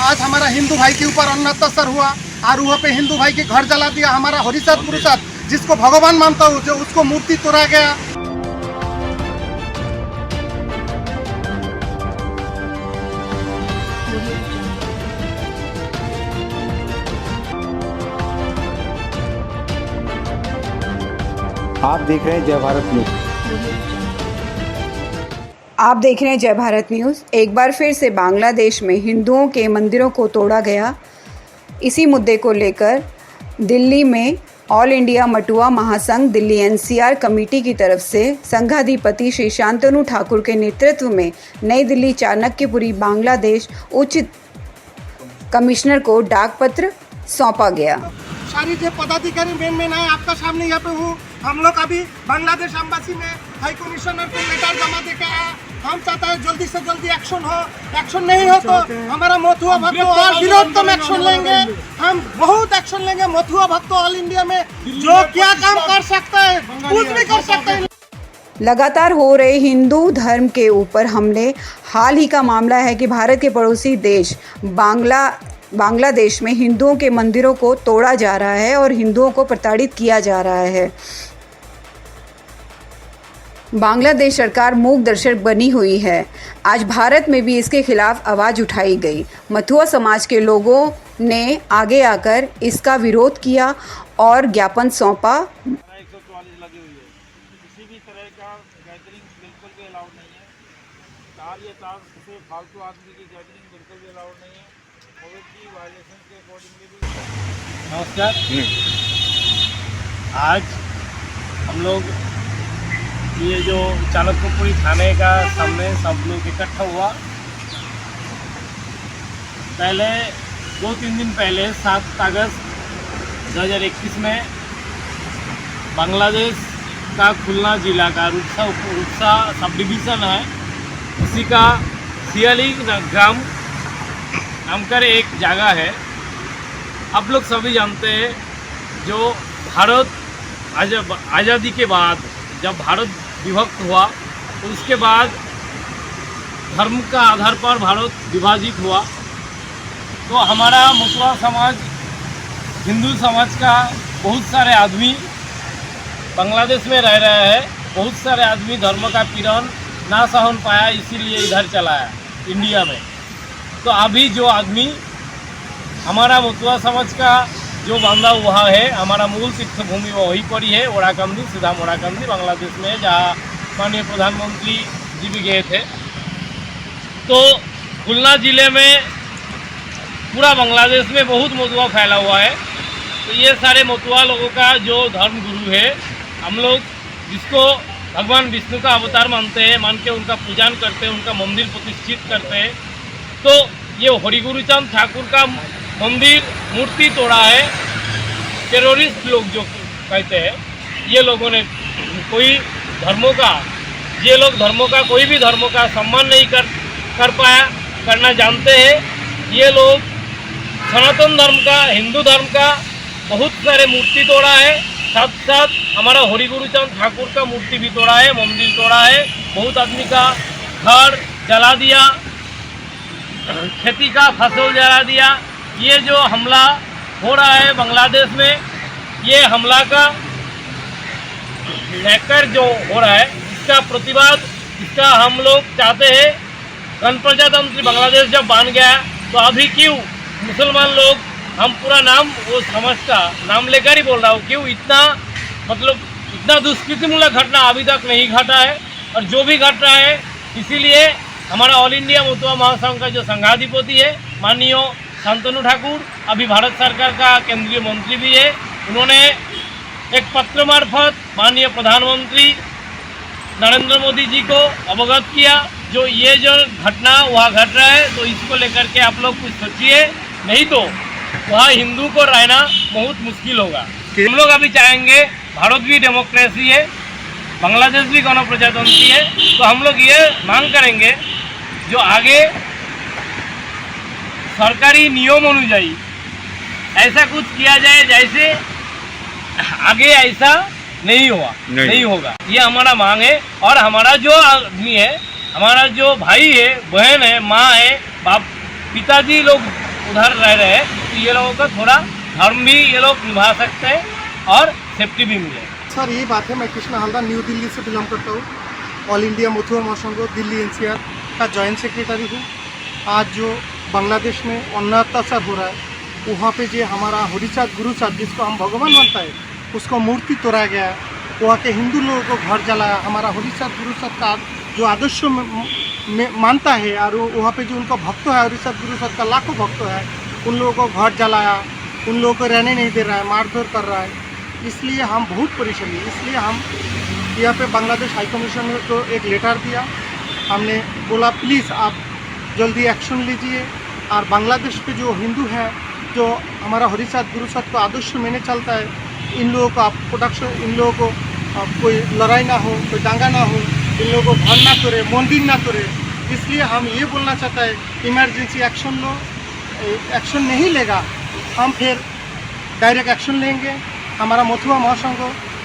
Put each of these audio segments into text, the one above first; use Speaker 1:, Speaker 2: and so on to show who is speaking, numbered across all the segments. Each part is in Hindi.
Speaker 1: आज हमारा हिंदू भाई के ऊपर अत्याचार हुआ और वहाँ पे हिंदू भाई के घर जला दिया। हमारा हरिशद पुरुषद जिसको भगवान मानता हूँ, जो उसको मूर्ति तोड़ा गया।
Speaker 2: आप देख रहे हैं जय भारत न्यूज।
Speaker 3: आप देख रहे हैं जय भारत न्यूज़। एक बार फिर से बांग्लादेश में हिंदुओं के मंदिरों को तोड़ा गया। इसी मुद्दे को लेकर दिल्ली में ऑल इंडिया मटुआ महासंघ दिल्ली एनसीआर कमेटी की तरफ से संघाधिपति श्री शांतनु ठाकुर के नेतृत्व में नई दिल्ली चाणक्यपुरी बांग्लादेश उच्च कमिश्नर को डाक पत्र सौंपा गया।
Speaker 1: सारी जो पदाधिकारी मेन है आपका सामने यहाँ पे हूँ। हम लोग अभी बांग्लादेश एम्बेसी में हाई कमिश्नर को लेटर जमा दे के आया। हम चाहते हैं जल्दी से जल्दी एक्शन हो। एक्शन नहीं हो तो हमारा मथुआ भक्तों और विरोधतम एक्शन लेंगे। हम बहुत एक्शन लेंगे। मथुआ भक्तों ऑल इंडिया में जो क्या काम कर सकता है कुछ भी कर सकते हैं।
Speaker 3: लगातार हो रहे हिंदू धर्म के ऊपर हमले। हाल ही का मामला है कि भारत के पड़ोसी देश बांग्लादेश में हिंदुओं के मंदिरों को तोड़ा जा रहा है और हिंदुओं को प्रताड़ित किया जा रहा है। बांग्लादेश सरकार मूक दर्शक बनी हुई है। आज भारत में भी इसके खिलाफ आवाज़ उठाई गई। मथुआ समाज के लोगों ने आगे आकर इसका विरोध किया और ज्ञापन सौंपा।
Speaker 4: 144 लगी हुई है। किसी भी तरह का गैदरिंग बिल्कुल भी अलाउड नहीं है। तार ये तार से फालतू आदमी की गैदरिंग बिल्कुल भी अलाउड नहीं है। कोविड की वायलेशन के अकॉर्डिंगली भी। नमस्कार। आज हम लोग ये जो चाणक्यपुरी थाने का सामने सब लोग इकट्ठा हुआ। पहले 2-3 दिन पहले 7 अगस्त 2021 में बांग्लादेश का खुलना जिला का रुक्सा सब डिवीज़न है, उसी का सियाली ग्राम नाम कर एक जगह है। आप लोग सभी जानते हैं जो भारत आज़ादी के बाद जब भारत विभक्त हुआ तो उसके बाद धर्म का आधार पर भारत विभाजित हुआ। तो हमारा मथुआ समाज हिंदू समाज का बहुत सारे आदमी बांग्लादेश में रह रहे हैं। बहुत सारे आदमी धर्म का पीड़न ना सहन पाया, इसीलिए इधर चला आया इंडिया में। तो अभी जो आदमी हमारा मथुआ समाज का जो बांधा हुआ है, हमारा मूल तीर्थभूमि वहीं पर ही है, ओराकांदी, सीधा ओराकांदी बांग्लादेश में है, जहाँ माननीय प्रधानमंत्री जी भी गए थे। तो खुलना जिले में पूरा बांग्लादेश में बहुत मथुआ फैला हुआ है। तो ये सारे मथुआ लोगों का जो धर्म गुरु है, हम लोग जिसको भगवान विष्णु का अवतार मानते हैं, मान के उनका पूजन करते हैं, उनका मंदिर प्रतिष्ठित करते हैं। तो ये हरिगुरुचंद ठाकुर का मंदिर मूर्ति तोड़ा है। टेररिस्ट लोग जो कहते हैं, ये लोगों ने कोई धर्मों का, ये लोग धर्मों का कोई भी धर्मों का सम्मान नहीं कर पाया, करना जानते हैं। ये लोग सनातन धर्म का, हिंदू धर्म का बहुत सारे मूर्ति तोड़ा है। साथ साथ हमारा हरिगुरुचंद ठाकुर का मूर्ति भी तोड़ा है, मंदिर तोड़ा है। बहुत आदमी का घर जला दिया, खेती का फसल जला दिया। ये जो हमला हो रहा है बांग्लादेश में, ये हमला का लेकर जो हो रहा है, इसका प्रतिवाद, इसका हम लोग चाहते हैं। गणप्रजातंत्री बांग्लादेश जब बन गया तो अभी क्यों मुसलमान लोग, हम पूरा नाम वो समाज का नाम लेकर ही बोल रहा हूँ, क्यों इतना इतना दुष्कृतिमूलक घटना अभी तक नहीं घटा है। और जो भी घट रहा है, इसीलिए हमारा ऑल इंडिया मथुआ महासंघ का जो संघाधिपति है माननीय शांतनु ठाकुर, अभी भारत सरकार का केंद्रीय मंत्री भी है, उन्होंने एक पत्र मार्फत माननीय प्रधानमंत्री नरेंद्र मोदी जी को अवगत किया। जो ये जो घटना वहाँ घट रहा है, तो इसको लेकर के आप लोग कुछ सोचिए, नहीं तो वहाँ हिंदू को रहना बहुत मुश्किल होगा। हम लोग अभी चाहेंगे, भारत भी डेमोक्रेसी है, बांग्लादेश भी गणप्रजातंत्री है, तो हम लोग ये मांग करेंगे जो आगे सरकारी नियम अनुযায়ী ऐसा कुछ किया जाए जैसे आगे ऐसा नहीं होगा। ये हमारा मांग है। और हमारा जो आदमी है, हमारा जो भाई है, बहन है, माँ है, बाप, पिताजी लोग उधर रह रहे हैं, तो ये लोगों का थोड़ा धर्म भी ये लोग निभा सकते हैं और सेफ्टी भी मिले।
Speaker 1: सर ये बात है, मैं कृष्णा हल्दार न्यू दिल्ली से बिलोंग करता हूँ। ऑल इंडिया मथुआ महासंघ दिल्ली एनसीआर का जॉइंट सेक्रेटरी हूँ। आज जो बांग्लादेश में अन्याय अत्याचार हो रहा है, वहाँ पे जो हमारा हरिचाँद गुरुचाँद जिसको हम भगवान मानता है, उसको मूर्ति तोड़ा गया। वहाँ के हिंदू लोगों को घर जलाया। हमारा हरिचाँद गुरुचाँद का जो आदर्श में मानता है और वहाँ पे जो उनका भक्त है, हरिचाँद गुरुचाँद का लाखों भक्त है, उन लोगों को घर जलाया, उन लोगों को रहने नहीं दे रहा है, मारधर कर रहा है। इसलिए हम बहुत परेशानी, इसलिए हम यहाँ पे बांग्लादेश हाई कमिश्नर को एक लेटर दिया। हमने बोला प्लीज़ आप जल्दी एक्शन लीजिए और बांग्लादेश पे जो हिंदू हैं, जो हमारा हरिचाँद गुरुचाँद को आदर्श मैंने चलता है, इन लोगों को आप प्रोटेक्शन, इन लोगों को कोई लड़ाई ना हो, कोई दंगा ना हो, इन लोगों को घर ना तोड़े, मंदिर ना तोड़े। इसलिए हम ये बोलना चाहते हैं इमरजेंसी एक्शन लो। एक्शन नहीं लेगा हम फिर डायरेक्ट एक्शन लेंगे। हमारा मथुआ महासंघ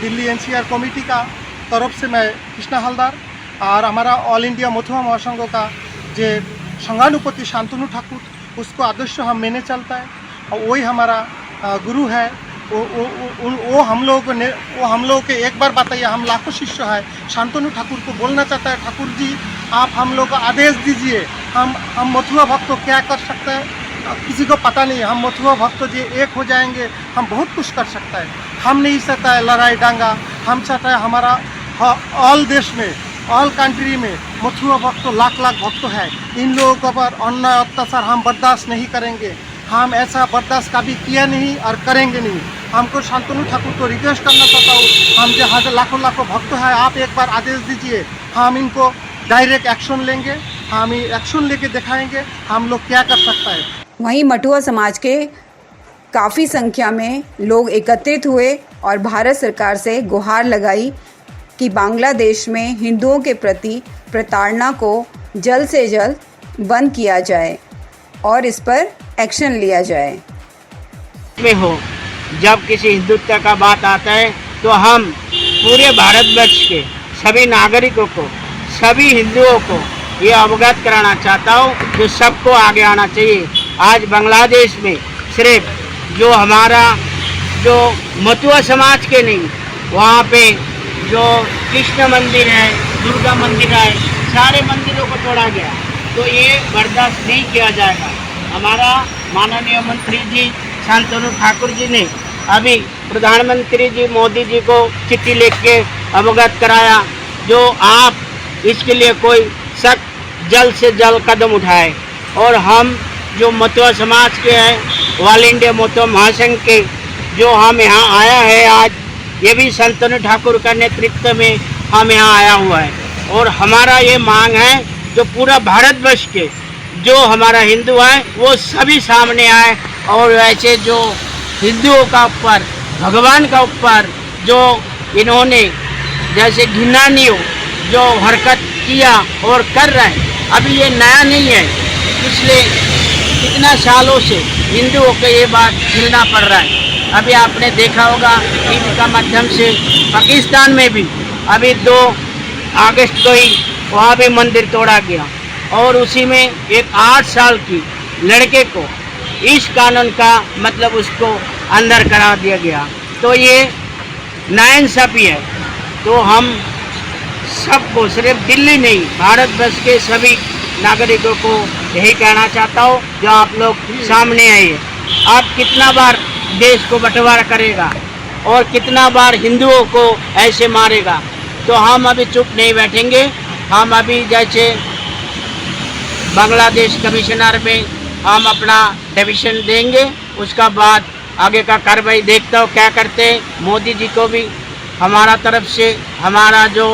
Speaker 1: दिल्ली एनसीआर कमेटी का तरफ से मैं कृष्णा हल्दार और हमारा ऑल इंडिया मथुआ महासंघ का जो संघानुपति शांतनु ठाकुर, उसको आदर्श हम मैंने चलता है और वही हमारा गुरु है। वो हम लोगों के एक बार बताइए, हम लाखों शिष्य है। शांतनु ठाकुर को बोलना चाहता है, ठाकुर जी आप हम लोग को आदेश दीजिए, हम मथुआ भक्त क्या कर सकते हैं, किसी को पता नहीं। हम मथुआ भक्त जी एक हो जाएंगे, हम बहुत कुछ कर सकता है। हम नहीं चाहता है लड़ाई दंगा, हम चाहता है हमारा ऑल देश में, ऑल कंट्री में मथुआ भक्त लाख लाख भक्त है। इन लोगों पर अन्याय अत्याचार हम बर्दाश्त नहीं करेंगे। हम ऐसा बर्दाश्त कभी किया नहीं और करेंगे नहीं। हमको शांतनु ठाकुर को रिक्वेस्ट करना चाहता हूँ, हम जहाँ से लाखों लाखों भक्त हैं, आप एक बार आदेश दीजिए, हम इनको डायरेक्ट एक्शन लेंगे, हम एक्शन लेके दिखाएंगे हम लोग क्या कर सकता है।
Speaker 3: वहीं मटुआ समाज के काफ़ी संख्या में लोग एकत्रित हुए और भारत सरकार से गुहार लगाई कि बांग्लादेश में हिंदुओं के प्रति प्रताड़ना को जल्द से जल्द बंद किया जाए और इस पर एक्शन लिया जाए।
Speaker 2: में हो जब किसी हिंदुत्व का बात आता है तो हम पूरे भारतवर्ष के सभी नागरिकों को, सभी हिंदुओं को ये अवगत कराना चाहता हूँ कि सबको आगे आना चाहिए। आज बांग्लादेश में सिर्फ जो हमारा जो मथुआ समाज के नहीं, वहाँ पे जो कृष्ण मंदिर है, दुर्गा मंदिर है, सारे मंदिरों को तोड़ा गया, तो ये बर्दाश्त नहीं किया जाएगा। हमारा माननीय मंत्री जी शांतनु ठाकुर जी ने अभी प्रधानमंत्री जी मोदी जी को चिट्ठी लिख के अवगत कराया, जो आप इसके लिए कोई सख्त जल्द से जल्द कदम उठाए। और हम जो मथुआ समाज के हैं, ऑल इंडिया मथुआ महासंघ के जो हम यहाँ आया है आज, ये भी शांतनु ठाकुर का नेतृत्व में हम यहाँ आया हुआ है। और हमारा ये मांग है जो पूरा भारतवर्ष के जो हमारा हिंदू है वो सभी सामने आए और ऐसे जो हिंदुओं का ऊपर, भगवान का ऊपर जो इन्होंने जैसे घिनौनी जो हरकत किया और कर रहे हैं, अभी ये नया नहीं है, पिछले कितना सालों से हिंदुओं को ये बात झेलना पड़ रहा है। अभी आपने देखा होगा टीवी का माध्यम से पाकिस्तान में भी अभी 2 अगस्त को ही वहाँ भी मंदिर तोड़ा गया और उसी में एक 8 साल की लड़के को इस कानून का मतलब उसको अंदर करा दिया गया। तो ये नाइंसाफ़ी है। तो हम सबको, सिर्फ दिल्ली नहीं, भारतवर्ष के सभी नागरिकों को यही कहना चाहता हूँ, जो आप लोग सामने आइए। आप कितना बार देश को बंटवारा करेगा और कितना बार हिंदुओं को ऐसे मारेगा, तो हम अभी चुप नहीं बैठेंगे। हम अभी जैसे बांग्लादेश कमिश्नर में हम अपना डिवीज़न देंगे, उसका बाद आगे का कार्रवाई देखता हूँ क्या करते हैं। मोदी जी को भी हमारा तरफ से, हमारा जो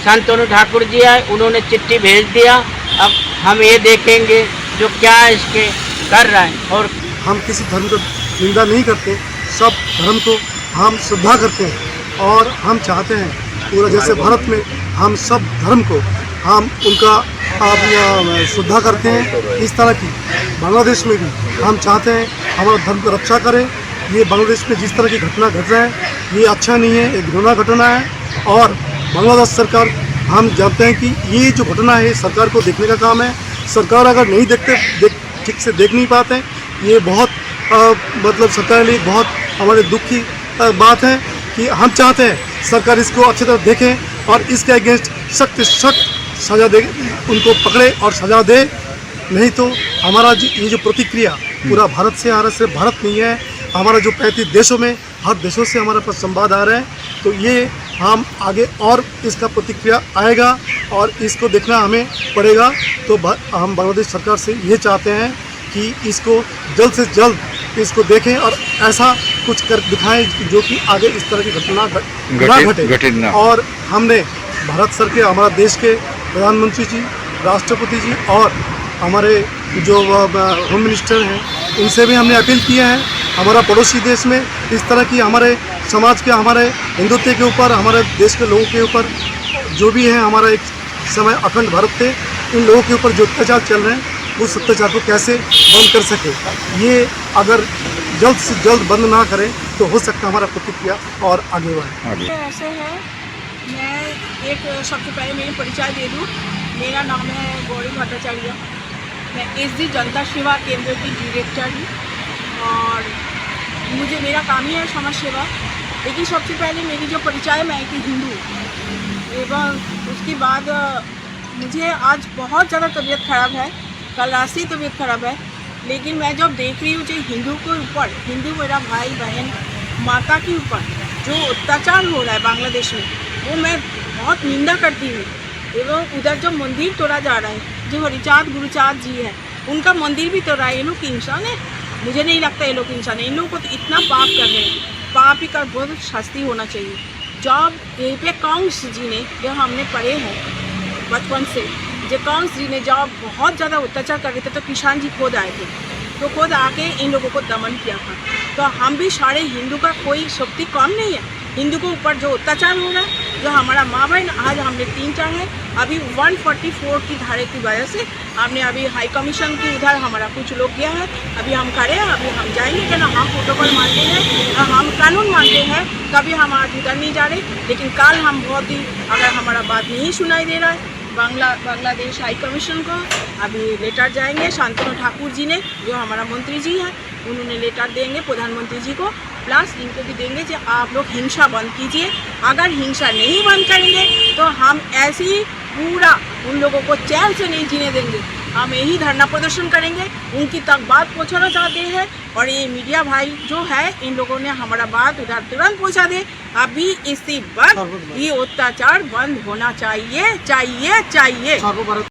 Speaker 2: शांतनु ठाकुर जी है, उन्होंने चिट्ठी भेज दिया। अब हम ये देखेंगे जो क्या इसके कर रहा है। और
Speaker 5: हम किसी धर्म को निंदा नहीं करते, सब धर्म को हम श्रद्धा करते हैं और हम चाहते हैं पूरा जैसे भारत में हम सब धर्म को हम उनका श्रद्धा करते हैं, इस तरह की बांग्लादेश में भी हम चाहते हैं हमारा धर्म की रक्षा करें। ये बांग्लादेश में जिस तरह की घटना घट रहा है ये अच्छा नहीं है, एक घृणा घटना है। और बांग्लादेश सरकार, हम जानते हैं कि ये जो घटना है सरकार को देखने का काम है। सरकार अगर नहीं ठीक से देख नहीं पाते हैं। ये बहुत मतलब सरकार के लिए बहुत हमारे दुख की बात है कि हम चाहते हैं सरकार इसको अच्छी तरह देखें और इसके अगेंस्ट सख्त सज़ा दे, उनको पकड़े और सज़ा दे। नहीं तो हमारा ये जो प्रतिक्रिया पूरा भारत से आ रहा है, सिर्फ भारत नहीं है, हमारा जो 35 देशों में हर देशों से हमारे पास संवाद आ रहे हैं, तो ये हम आगे और इसका प्रतिक्रिया आएगा और इसको देखना हमें पड़ेगा। तो हम बांग्लादेश सरकार से ये चाहते हैं कि इसको जल्द से जल्द इसको देखें और ऐसा कुछ कर दिखाएं जो कि आगे इस तरह की घटना ना घटे। और हमने भारत सरकार के, हमारा देश के प्रधानमंत्री जी, राष्ट्रपति जी और हमारे जो होम मिनिस्टर हैं, उनसे भी हमने अपील किया है हमारा पड़ोसी देश में इस तरह की हमारे समाज के, हमारे हिंदुत्व के ऊपर, हमारे देश के लोगों के ऊपर जो भी है, हमारा एक समय अखंड भारत थे, इन लोगों के ऊपर जो अत्याचार चल रहे हैं उस अत्याचार को कैसे बंद कर सके। ये अगर जल्द से जल्द बंद ना करें तो हो सकता है हमारा प्रतिक्रिया और आगे बढ़े।
Speaker 6: ऐसे है, मैं एक सबसे पहले मेरी परिचय दे दूँ। मेरा नाम है गौरी भट्टाचार्य, मैं SD जनता सेवा केंद्र की डायरेक्टर हूँ और मेरा काम ही है समाज सेवा। लेकिन सबसे पहले मेरी जो परिचय, मैं एक हिंदू, एवं उसके बाद मुझे आज बहुत ज़्यादा तबीयत ख़राब है, कल रात से तबीयत ख़राब है। लेकिन मैं जब देख रही हूँ जो हिंदू के ऊपर, हिंदू मेरा भाई बहन माता के ऊपर जो अत्याचार हो रहा है बांग्लादेश में, वो मैं बहुत निंदा करती हूँ। एवं उधर जो मंदिर तोड़ा जा रहा है, जो हरिचाँद गुरुचाँद जी है, उनका मंदिर भी तोड़ा है। ये लोग इंसान है? मुझे नहीं लगता ये लोग इंसान है। इन लोगों को तो इतना पाप कर रहे हैं, पाप ही का बहुत शास्ति होना चाहिए। जब यहीं पे कंस जी ने, जो हमने पढ़े हैं बचपन से, जो कंस जी ने जब बहुत ज़्यादा अत्याचार कर रहे थे तो किसान जी खुद आए थे, तो खुद आके इन लोगों को दमन किया था। तो हम भी सारे हिंदू का कोई शक्ति कम नहीं है। हिंदू के ऊपर जो अत्याचार हो रहा है, जो हमारा माँ बहन, आज हमने 3-4 है, अभी 144 की धारे की वजह से हमने अभी हाई कमीशन की उधर हमारा कुछ लोग गया है, अभी हम खड़े हैं, अभी हम जाएंगे कि ना हम प्रोटोकॉल मानते हैं, ना हम कानून मानते हैं, तभी हम आज उधर नहीं जा रहे। लेकिन कल हम बहुत ही, अगर हमारा बात नहीं सुनाई दे रहा है बांग्लादेश हाई कमीशन को, अभी लेटर जाएंगे। शांतनु ठाकुर जी ने, जो हमारा मंत्री जी हैं, उन्होंने लेटर देंगे प्रधानमंत्री जी को, प्लस इनको भी देंगे कि आप लोग हिंसा बंद कीजिए। अगर हिंसा नहीं बंद करेंगे तो हम ऐसे ही पूरा उन लोगों को चैन से नहीं जीने देंगे। हम यही धरना प्रदर्शन करेंगे, उनकी तक बात पहुंचाना चाहते हैं। और ये मीडिया भाई जो है, इन लोगों ने हमारा बात उधर तुरंत पहुंचा दे। अभी इसी वक्त ये अत्याचार बंद होना चाहिए, चाहिए, चाहिए।